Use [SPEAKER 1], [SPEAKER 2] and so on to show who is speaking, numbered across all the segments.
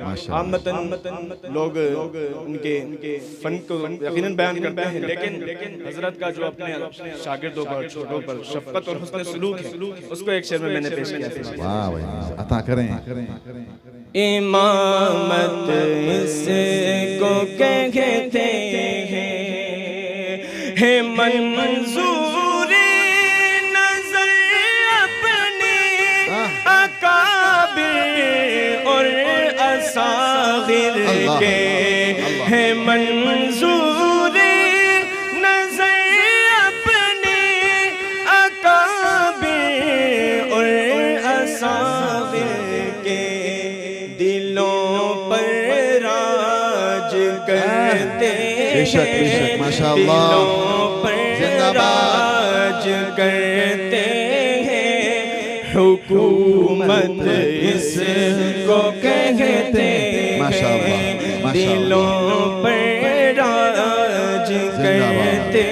[SPEAKER 1] माशाअल्लाह
[SPEAKER 2] आमतन लोग उनके फन को यकीनन बयान करते हैं, लेकिन हजरत का जो अपने शागिर्दों पर, छोटों पर शफकत और हुस्न सलूक है, उसको एक शेर में मैंने पेश किया था।
[SPEAKER 1] वाह भाई अता करें।
[SPEAKER 2] इमामत इसको कहते हैं मंजूरी नजर अपने अकाबिर और असागिर के, है मंजूरी नजर अपने अकाबिर और असागिर के, दिलों पर राज करते
[SPEAKER 1] बेशक बेशक माशाअल्लाह
[SPEAKER 2] राज करते हैं, हुकूमत इसको कहते
[SPEAKER 1] माशाअल्लाह
[SPEAKER 2] हैं, दिलों पर राज करते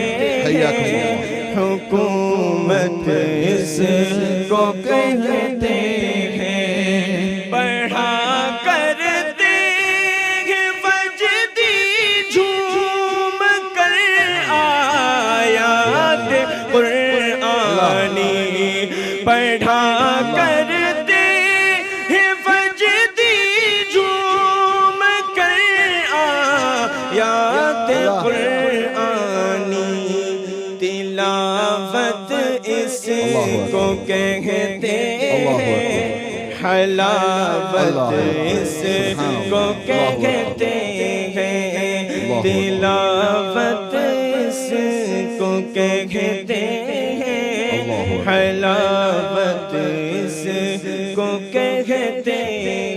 [SPEAKER 2] हैं, हुकूमत इसको कहते हैं, पढ़ा करते हैं वजदी झूम कर आयात कुरानी, पढ़ा करते हैं वजदी झूम कर आयात कुरानी, तिलावत इसको कहते हैं, हलावत इसको कहते हैं, तिलावत इसको कहते हैं, हलावत इसको कहते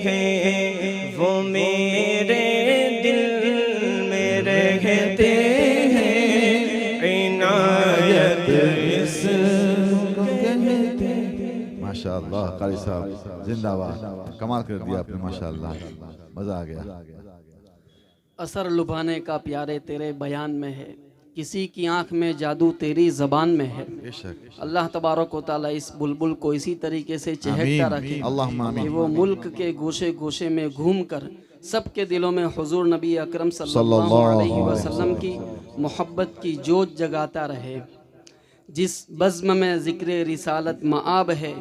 [SPEAKER 2] हैं, वो मेरे दिल में रहते हैं, इनायत इसको कहते हैं।
[SPEAKER 1] माशाअल्लाह कारी साहब जिंदाबाद, कमाल कर दिया आपने माशाअल्लाह, मजा आ गया।
[SPEAKER 3] असर लुभाने का प्यारे तेरे बयान में है, किसी की आंख में जादू तेरी ज़बान में है।
[SPEAKER 1] बेशक
[SPEAKER 3] अल्लाह तबारक व तआला इस बुलबुल को इसी तरीके से चहकता रखे
[SPEAKER 1] अल्लाहुम्मा आमीन।
[SPEAKER 3] कि वो मुल्क के गोशे गोशे में घूमकर सबके दिलों में हुजूर नबी अकरम सल्लल्लाहु अलैहि वसल्लम की मोहब्बत की जोत जगाता रहे। जिस बज़्म में ज़िक्र रिसालत मआब है,